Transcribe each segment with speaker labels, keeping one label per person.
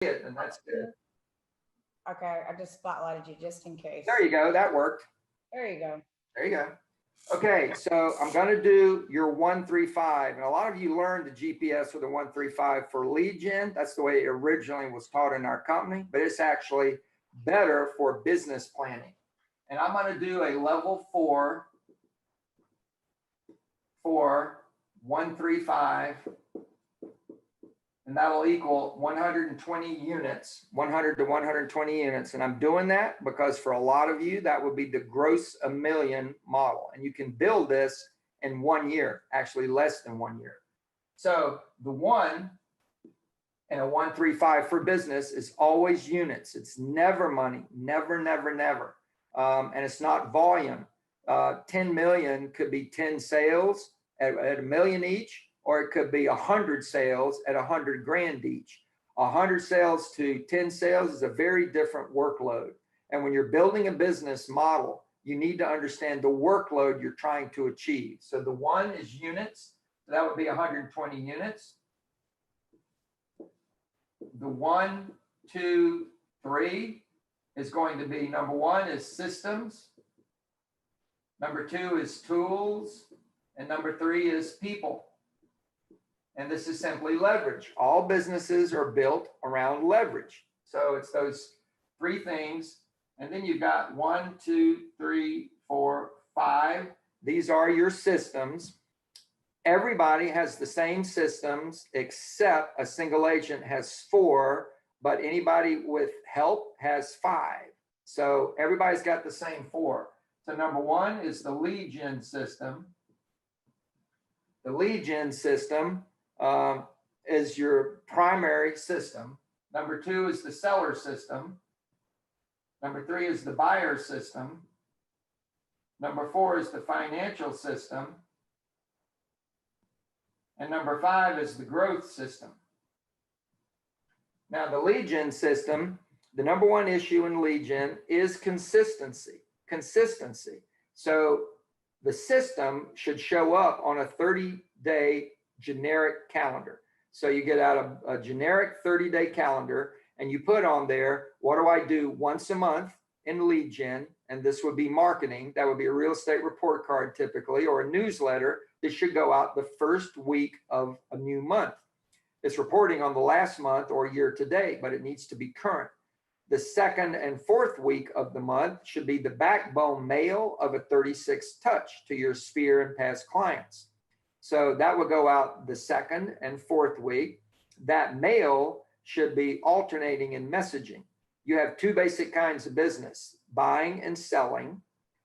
Speaker 1: it, and that's good.
Speaker 2: Okay, I just spotlighted you just in case.
Speaker 1: There you go. That worked.
Speaker 2: There you go.
Speaker 1: There you go. Okay, so I'm going to do your 135, and a lot of you learned the GPS with the 135 for lead gen. That's the way it originally was taught in our company, but it's actually better for business planning. And I'm going to do a level 4 for 135, and that'll equal 120 units, 100 to 120 units. And I'm doing that because for a lot of you, that would be the gross a million model. And you can build this in 1 year, actually less than 1 year. So the 1 and a 135 for business is always units. It's never money, never, never, never. And it's not volume. 10 million could be 10 sales at $1 million each, or it could be 100 sales at 100 grand each. 100 sales to 10 sales is a very different workload. And when you're building a business model, you need to understand the workload you're trying to achieve. So the 1 is units. So that would be 120 units. The 1, 2, 3 is going to be, number 1 is systems. Number 2 is tools. And number 3 is people. And this is simply leverage. All businesses are built around leverage. So it's those 3 things. And then you've got 1, 2, 3, 4, 5. These are your systems. Everybody has the same systems except a single agent has 4, but anybody with help has 5. So everybody's got the same 4. So number 1 is the lead gen system. The lead gen system is your primary system. Number 2 is the seller system. Number 3 is the buyer system. Number 4 is the financial system. And number 5 is the growth system. Now, the lead gen system, the number 1 issue in lead gen is consistency. Consistency. So the system should show up on a 30-day generic calendar. So you get out a generic 30-day calendar and you put on there, what do I do once a month in lead gen? And this would be marketing. That would be a real estate report card typically, or a newsletter that should go out the first week of a new month. It's reporting on the last month or year to date, but it needs to be current. The second and fourth week of the month should be the backbone mail of a 36 touch to your sphere and past clients. So that will go out the second and fourth week. That mail should be alternating in messaging. You have 2 basic kinds of business, buying and selling,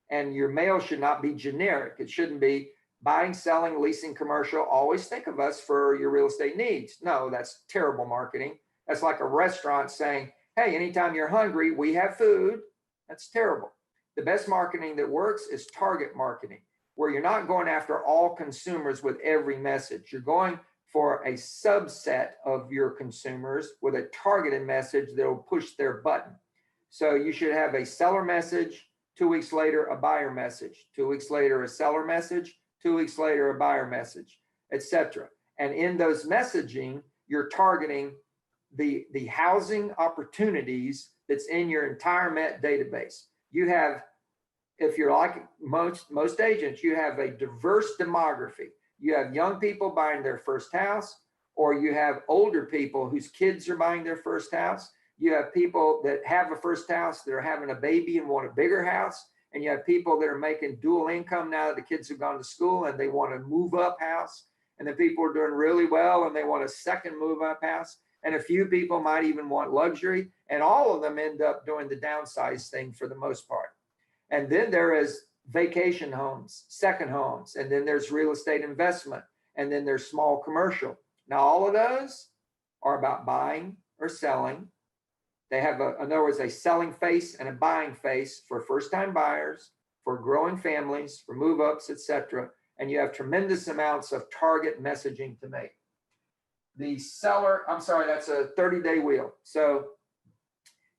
Speaker 1: and your mail should not be generic. It shouldn't be buying, selling, leasing, commercial. Always think of us for your real estate needs. No, that's terrible marketing. That's like a restaurant saying, hey, anytime you're hungry, we have food. That's terrible. The best marketing that works is target marketing, where you're not going after all consumers with every message. You're going for a subset of your consumers with a targeted message that will push their button. So you should have a seller message, 2 weeks later, a buyer message, 2 weeks later, a seller message, 2 weeks later, a buyer message, etc. And in those messaging, you're targeting the housing opportunities that's in your entire Met database. You have, if you're like most agents, you have a diverse demography. You have young people buying their first house, or you have older people whose kids are buying their first house. You have people that have a first house that are having a baby and want a bigger house. And you have people that are making dual income now that the kids have gone to school and they want a move up house. And then people are doing really well and they want a second move up house. And a few people might even want luxury, and all of them end up doing the downsize thing for the most part. And then there is vacation homes, second homes, and then there's real estate investment, and then there's small commercial. Now, all of those are about buying or selling. They have, in other words, a selling face and a buying face for first-time buyers, for growing families, for move-ups, etc. And you have tremendous amounts of target messaging to make. The seller, I'm sorry, that's a 30-day wheel. So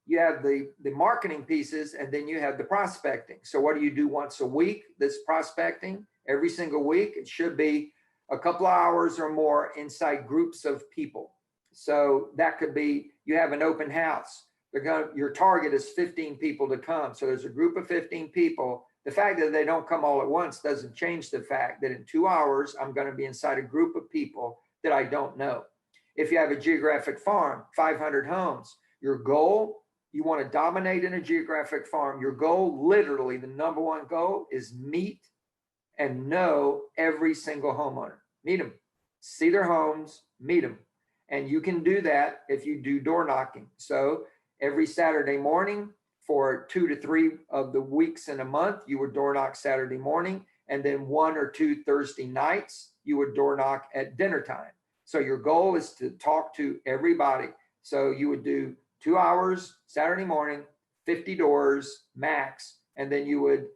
Speaker 1: you have the marketing pieces, and then you have the prospecting. So what do you do once a week? This prospecting every single week. It should be a couple of hours or more inside groups of people. So that could be you have an open house. Your target is 15 people to come. So there's a group of 15 people. The fact that they don't come all at once doesn't change the fact that in 2 hours, I'm going to be inside a group of people that I don't know. If you have a geographic farm, 500 homes, your goal, you want to dominate in a geographic farm. Your goal, literally the number one goal, is meet and know every single homeowner. Meet them, see their homes, meet them. And you can do that if you do door knocking. So every Saturday morning for 2 to 3 of the weeks in a month, you would door knock Saturday morning. And then 1 or 2 Thursday nights, you would door knock at dinner time. So your goal is to talk to everybody. So you would do 2 hours Saturday morning, 50 doors max, and then you would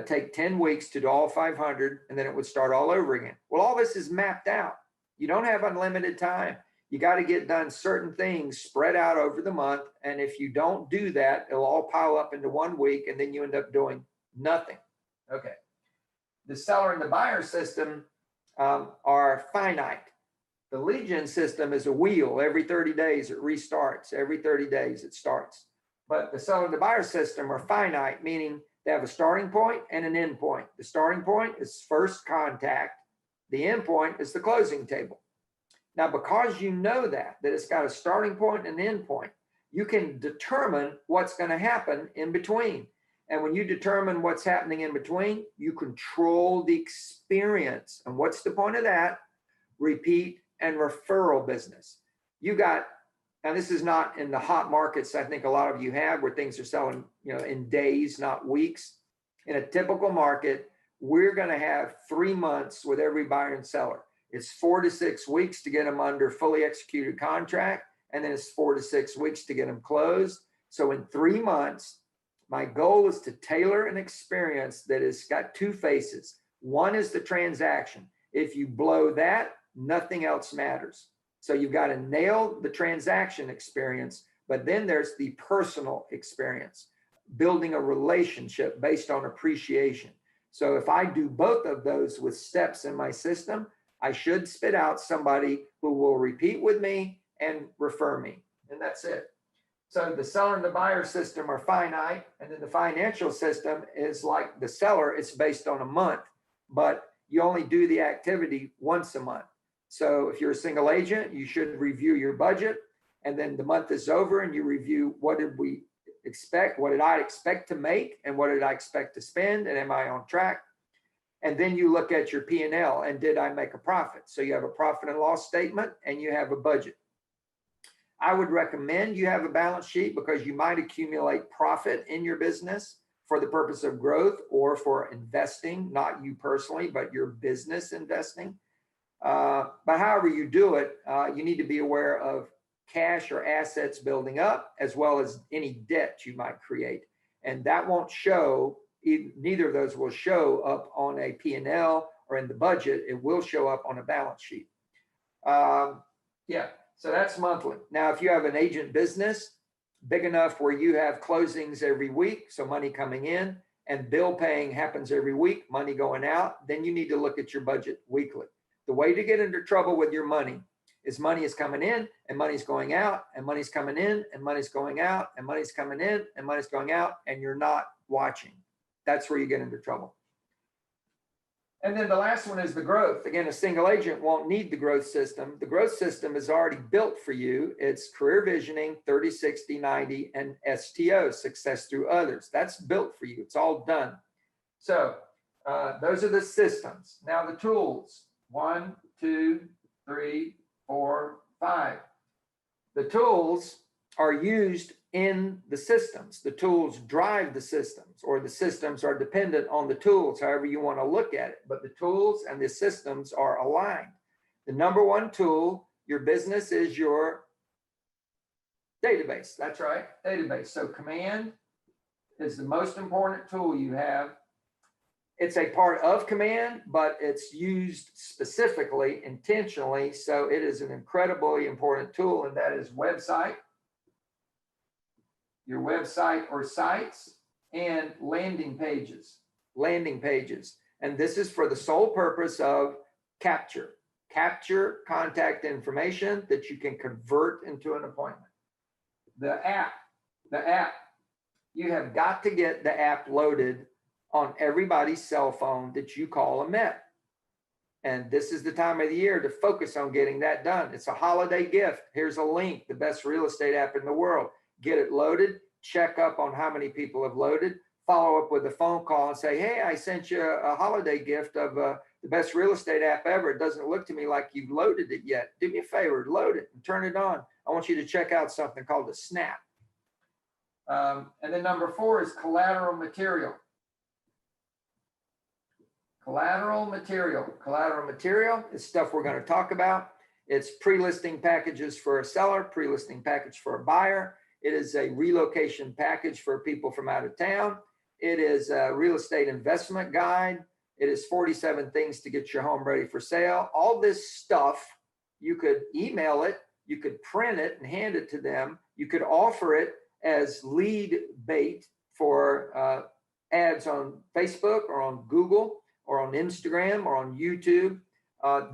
Speaker 1: take 10 weeks to do all 500, and then it would start all over again. Well, all this is mapped out. You don't have unlimited time. You got to get done certain things spread out over the month. And if you don't do that, it'll all pile up into 1 week, and then you end up doing nothing. Okay. The seller and the buyer system are finite. The lead gen system is a wheel. Every 30 days, it restarts. Every 30 days, it starts. But the seller and the buyer system are finite, meaning they have a starting point and an end point. The starting point is first contact. The end point is the closing table. Now, because you know that it's got a starting point and an end point, you can determine what's going to happen in between. And when you determine what's happening in between, you control the experience. And what's the point of that? Repeat and referral business. You got, now this is not in the hot markets I think a lot of you have, where things are selling, in days, not weeks. In a typical market, we're going to have 3 months with every buyer and seller. It's 4 to 6 weeks to get them under fully executed contract, and then it's 4 to 6 weeks to get them closed. So in 3 months, my goal is to tailor an experience that has got 2 faces. One is the transaction. If you blow that, nothing else matters. So you've got to nail the transaction experience, but then there's the personal experience, building a relationship based on appreciation. So if I do both of those with steps in my system, I should spit out somebody who will repeat with me and refer me. And that's it. So the seller and the buyer system are finite. And then the financial system is like the seller, it's based on a month, but you only do the activity once a month. So if you're a single agent, you should review your budget, and then the month is over and you review, what did we expect? What did I expect to make? And what did I expect to spend? And am I on track? And then you look at your P&L, and did I make a profit? So you have a profit and loss statement and you have a budget. I would recommend you have a balance sheet, because you might accumulate profit in your business for the purpose of growth or for investing, not you personally, but your business investing. But however you do it, you need to be aware of cash or assets building up, as well as any debt you might create. And that won't show, neither of those will show up on a P&L or in the budget. It will show up on a balance sheet. So that's monthly. Now, if you have an agent business big enough where you have closings every week, so money coming in, and bill paying happens every week, money going out, then you need to look at your budget weekly. The way to get into trouble with your money is coming in and money's going out, and money's coming in and money's going out, and money's coming in and money's going out, and you're not watching. That's where you get into trouble. And then the last one is the growth. Again, a single agent won't need the growth system. The growth system is already built for you. It's career visioning, 30, 60, 90, and STO, success through others. That's built for you. It's all done. So those are the systems. Now the tools, 1, 2, 3, 4, 5. The tools are used in the systems. The tools drive the systems, or the systems are dependent on the tools, however you want to look at it. But the tools and the systems are aligned. The number one tool, your business, is your database. That's right, database. So command is the most important tool you have. It's a part of command, but it's used specifically, intentionally. So it is an incredibly important tool, and that is website, your website or sites, and landing pages. And this is for the sole purpose of capture contact information that you can convert into an appointment. the app, you have got to get the app loaded on everybody's cell phone that you call a Met. And this is the time of the year to focus on getting that done. It's a holiday gift. Here's a link, the best real estate app in the world. Get it loaded, check up on how many people have loaded, follow up with a phone call and say, hey, I sent you a holiday gift of the best real estate app ever. It doesn't look to me like you've loaded it yet. Do me a favor, load it and turn it on. I want you to check out something called a Snap. And then number 4 is collateral material. Collateral material is stuff we're going to talk about. It's pre-listing packages for a seller, pre-listing package for a buyer. It is a relocation package for people from out of town. It is a real estate investment guide. It is 47 things to get your home ready for sale. All this stuff, you could email it, you could print it and hand it to them. You could offer it as lead bait for ads on Facebook or on Google or on Instagram or on YouTube.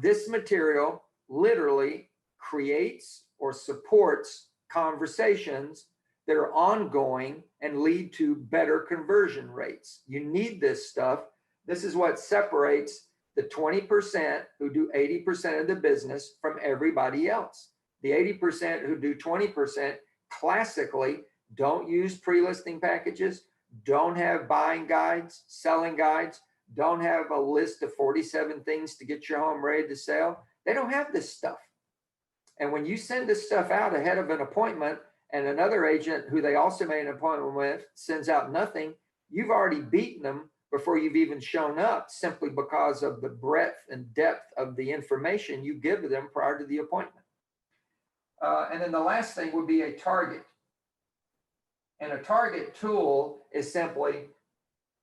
Speaker 1: This material literally creates or supports conversations that are ongoing and lead to better conversion rates. You need this stuff. This is what separates the 20% who do 80% of the business from everybody else. The 80% who do 20% classically don't use pre-listing packages, don't have buying guides, selling guides, don't have a list of 47 things to get your home ready to sell. They don't have this stuff. And when you send this stuff out ahead of an appointment and another agent who they also made an appointment with sends out nothing, you've already beaten them before you've even shown up, simply because of the breadth and depth of the information you give them prior to the appointment. And then the last thing would be a target. And a target tool is simply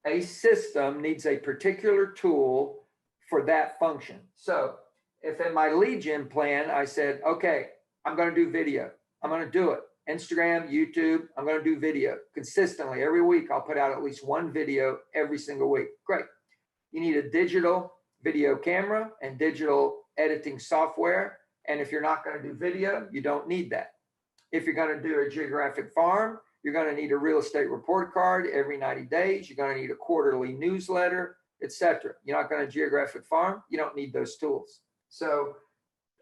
Speaker 1: a system needs a particular tool for that function. So if in my lead gen plan, I said, okay, I'm going to do video. I'm going to do it. Instagram, YouTube, I'm going to do video consistently. Every week, I'll put out at least one video every single week. Great. You need a digital video camera and digital editing software. And if you're not going to do video, you don't need that. If you're going to do a geographic farm, you're going to need a real estate report card every 90 days. You're going to need a quarterly newsletter, etc. You're not going to geographic farm. You don't need those tools. So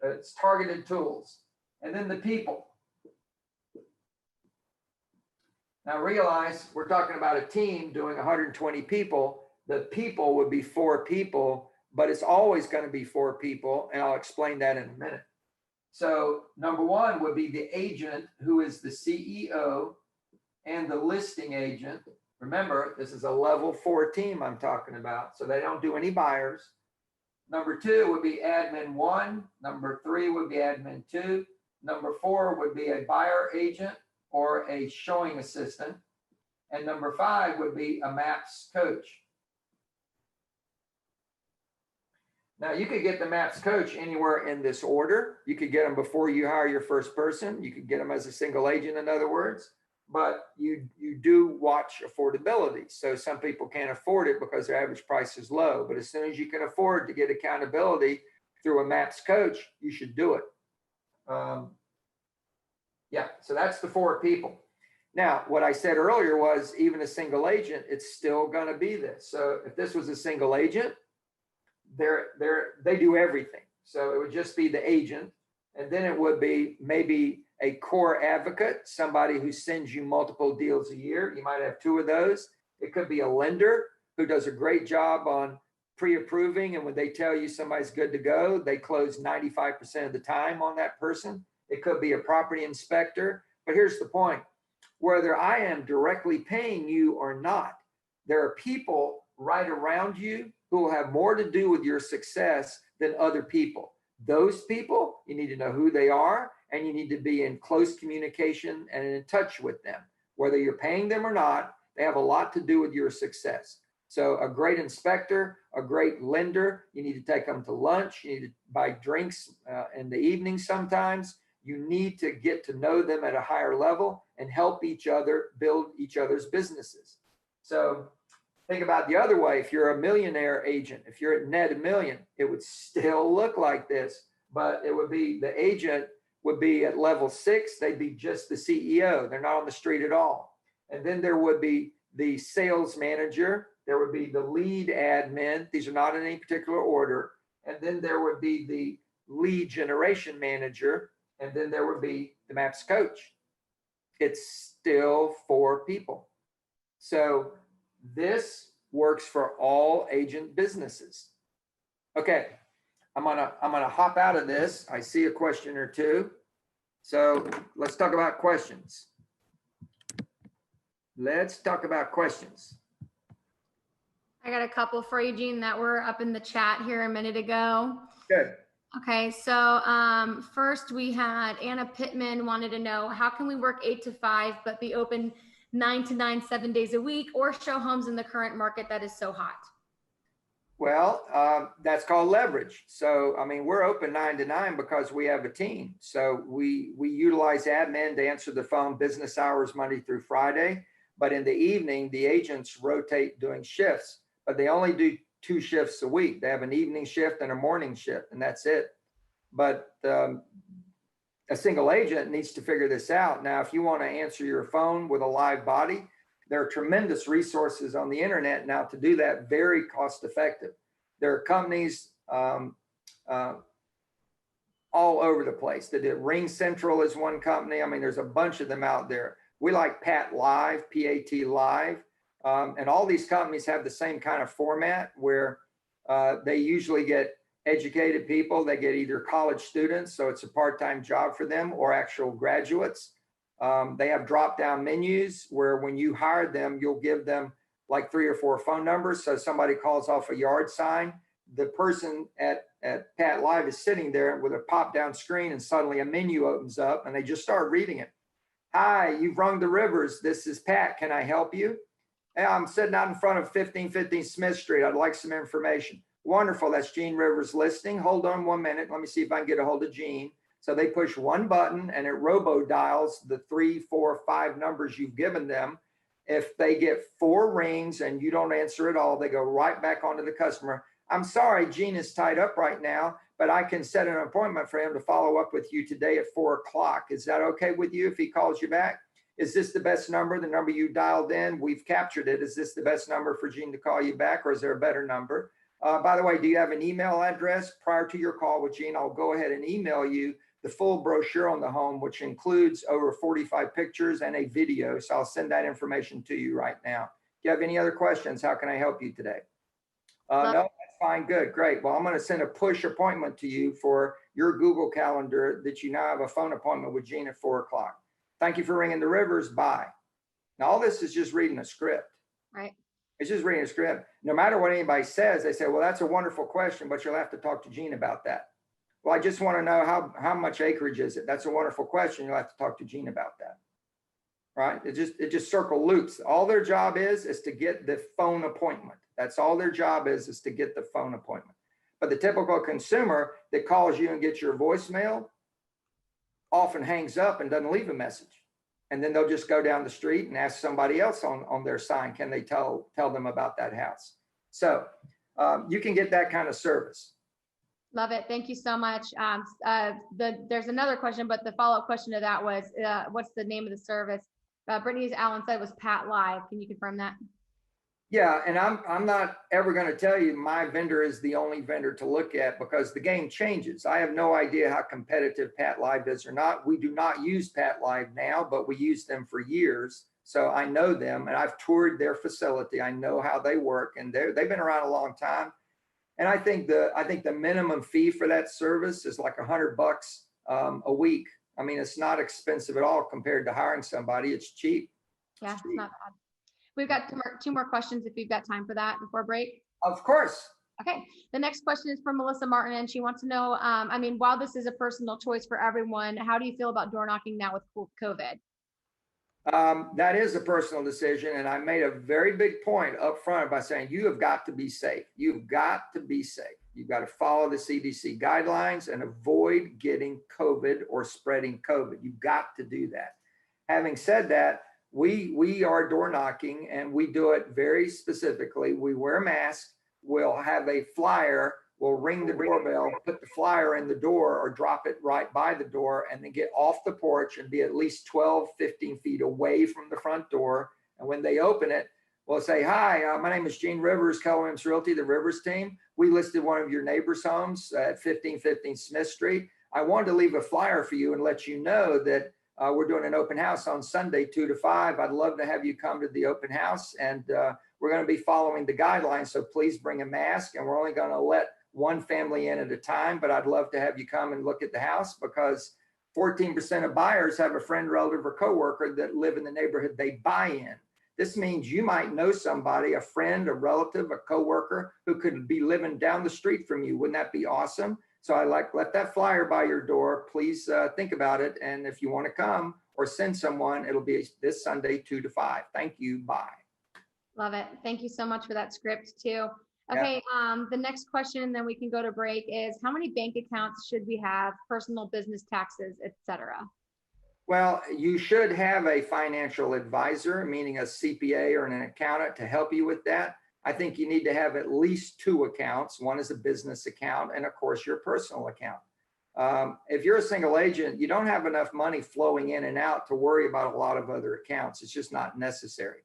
Speaker 1: it's targeted tools. And then the people. Now realize we're talking about a team doing 120 people. The people would be 4 people, but it's always going to be 4 people. And I'll explain that in a minute. So number 1 would be the agent, who is the CEO and the listing agent. Remember, this is a level 4 team I'm talking about, so they don't do any buyers. Number 2 would be admin 1. Number 3 would be admin 2. Number 4 would be a buyer agent or a showing assistant. And number 5 would be a MAPS coach. Now, you could get the MAPS coach anywhere in this order. You could get them before you hire your first person. You could get them as a single agent, in other words. But you do watch affordability. So some people can't afford it because their average price is low. But as soon as you can afford to get accountability through a MAPS coach, you should do it. Yeah, so that's the 4 people. Now, what I said earlier was even a single agent, it's still going to be this. So if this was a single agent, they do everything. So it would just be the agent. And then it would be maybe a core advocate, somebody who sends you multiple deals a year. You might have 2 of those. It could be a lender who does a great job on pre-approving. And when they tell you somebody's good to go, they close 95% of the time on that person. It could be a property inspector. But here's the point. Whether I am directly paying you or not, there are people right around you who will have more to do with your success than other people. Those people, you need to know who they are, and you need to be in close communication and in touch with them. Whether you're paying them or not, they have a lot to do with your success. So a great inspector, a great lender, you need to take them to lunch. You need to buy drinks in the evening sometimes. You need to get to know them at a higher level and help each other build each other's businesses. So think about the other way. If you're a millionaire agent, if you're at net $1 million, it would still look like this, but it would be the agent would be at level 6. They'd be just the CEO. They're not on the street at all. And then there would be the sales manager. There would be the lead admin. These are not in any particular order. And then there would be the lead generation manager. And then there would be the MAPS coach. It's still 4 people. So this works for all agent businesses. Okay, I'm gonna hop out of this. I see a question or two. So let's talk about questions. Let's talk about questions.
Speaker 3: I got a couple for you, Gene, that were up in the chat here a minute ago.
Speaker 1: Good.
Speaker 3: Okay, so first we had Anna Pittman wanted to know, how can we work 8 to 5 but be open 9 to 9, 7 days a week, or show homes in the current market that is so hot?
Speaker 1: Well, that's called leverage. So, I mean, we're open 9 to 9 because we have a team. So we utilize admin to answer the phone business hours Monday through Friday. But in the evening, the agents rotate doing shifts, but they only do 2 shifts a week. They have an evening shift and a morning shift, and that's it. But a single agent needs to figure this out. Now, if you want to answer your phone with a live body, there are tremendous resources on the internet now to do that, very cost effective. There are companies all over the place. Ring Central is one company. I mean, there's a bunch of them out there. We like Pat Live, PAT Live, and all these companies have the same kind of format where they usually get educated people. They get either college students, so it's a part-time job for them, or actual graduates. They have drop-down menus where when you hire them, you'll give them like 3 or 4 phone numbers. So somebody calls off a yard sign, the person at Pat Live is sitting there with a pop-down screen, and suddenly a menu opens up and they just start reading it. Hi, you've rung the Rivers. This is Pat. Can I help you? Hey, I'm sitting out in front of 1515 Smith Street. I'd like some information. Wonderful. That's Gene Rivers listing. Hold on 1 minute. Let me see if I can get a hold of Gene. So they push one button and it robo dials the 3, 4, 5 numbers you've given them. If they get 4 rings and you don't answer at all, they go right back onto the customer. I'm sorry, Gene is tied up right now, but I can set an appointment for him to follow up with you today at 4 o'clock. Is that okay with you if he calls you back? Is this the best number, the number you dialed in? We've captured it. Is this the best number for Gene to call you back, or is there a better number? By the way, do you have an email address? Prior to your call with Gene, I'll go ahead and email you the full brochure on the home, which includes over 45 pictures and a video. So I'll send that information to you right now. Do you have any other questions? How can I help you today? No, that's fine. Good. Great. Well, I'm going to send a push appointment to you for your Google Calendar that you now have a phone appointment with Gene at 4 o'clock. Thank you for ringing the Rivers. Bye. Now, all this is just reading a script.
Speaker 3: Right.
Speaker 1: It's just reading a script. No matter what anybody says, they say, well, that's a wonderful question, but you'll have to talk to Gene about that. Well, I just want to know how much acreage is it? That's a wonderful question. You'll have to talk to Gene about that. Right? It just circle loops. All their job is to get the phone appointment. That's all their job is to get the phone appointment. But the typical consumer that calls you and gets your voicemail often hangs up and doesn't leave a message. And then they'll just go down the street and ask somebody else on their sign, can they tell them about that house? So you can get that kind of service.
Speaker 3: Love it. Thank you so much. There's another question, but the follow-up question to that was, what's the name of the service? Brittany Allen said it was Pat Live. Can you confirm that?
Speaker 1: Yeah, and I'm not ever going to tell you my vendor is the only vendor to look at, because the game changes. I have no idea how competitive Pat Live is or not. We do not use Pat Live now, but we used them for years. So I know them, and I've toured their facility. I know how they work, and they've been around a long time. And I think the minimum fee for that service is like $100 a week. I mean, it's not expensive at all compared to hiring somebody. It's cheap.
Speaker 3: Yeah, it's not bad. We've got 2 more questions if you've got time for that before break.
Speaker 1: Of course.
Speaker 3: Okay. The next question is from Melissa Martin, and she wants to know, I mean, while this is a personal choice for everyone, how do you feel about door knocking now with COVID?
Speaker 1: That is a personal decision. And I made a very big point up front by saying, you have got to be safe. You've got to be safe. You've got to follow the CDC guidelines and avoid getting COVID or spreading COVID. You've got to do that. Having said that, we are door knocking, and we do it very specifically. We wear masks. We'll have a flyer will ring the doorbell, put the flyer in the door or drop it right by the door, and then get off the porch and be at least 12, 15 feet away from the front door. And when they open it, we'll say, hi, my name is Gene Rivers, Keller Williams Realty, the Rivers team. We listed one of your neighbors' homes at 1515 Smith Street. I wanted to leave a flyer for you and let you know that we're doing an open house on Sunday, 2 to 5. I'd love to have you come to the open house, and we're going to be following the guidelines. So please bring a mask, and we're only going to let one family in at a time, but I'd love to have you come and look at the house, because 14% of buyers have a friend, relative, or coworker that live in the neighborhood they buy in. This means you might know somebody, a friend, a relative, a coworker who could be living down the street from you. Wouldn't that be awesome? So I let that flyer by your door. Please think about it. And if you want to come or send someone, it'll be this Sunday, 2 to 5. Thank you. Bye.
Speaker 3: Love it. Thank you so much for that script too. Okay, the next question, and then we can go to break, is how many bank accounts should we have, personal, business, taxes, etc.?
Speaker 1: Well, you should have a financial advisor, meaning a CPA or an accountant, to help you with that. I think you need to have at least 2 accounts. One is a business account, and of course your personal account. If you're a single agent, you don't have enough money flowing in and out to worry about a lot of other accounts. It's just not necessary.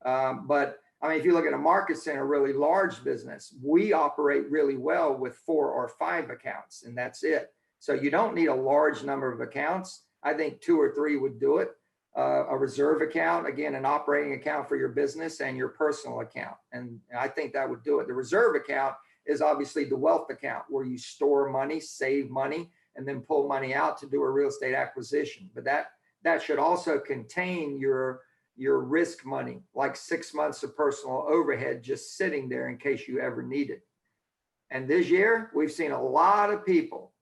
Speaker 1: But I mean, if you look at a market center, really large business, we operate really well with 4 or 5 accounts, and that's it. So you don't need a large number of accounts. I think 2 or 3 would do it. A reserve account, again, an operating account for your business, and your personal account. And I think that would do it. The reserve account is obviously the wealth account, where you store money, save money, and then pull money out to do a real estate acquisition. But that should also contain your risk money, like 6 months of personal overhead just sitting there in case you ever need it. And this year, we've seen a lot of people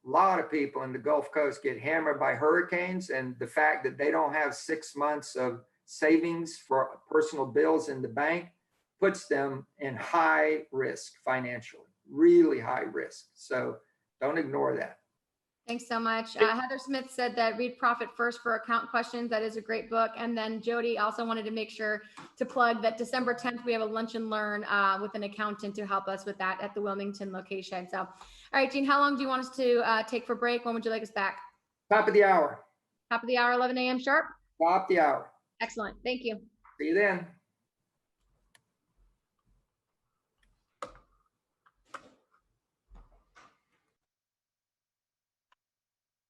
Speaker 1: in the Gulf Coast get hammered by hurricanes, and the fact that they don't have 6 months of savings for personal bills in the bank puts them in high risk financially, really high risk. So don't ignore that.
Speaker 3: Thanks so much. Heather Smith said that read Profit First for account questions. That is a great book. And then Jody also wanted to make sure to plug that December 10th, we have a lunch and learn with an accountant to help us with that at the Wilmington location. So, all right, Gene, how long do you want us to take for break? When would you like us back?
Speaker 1: Top of the hour.
Speaker 3: Top of the hour, 11 a.m. sharp?
Speaker 1: Top of the hour.
Speaker 3: Excellent. Thank you.
Speaker 1: See you then.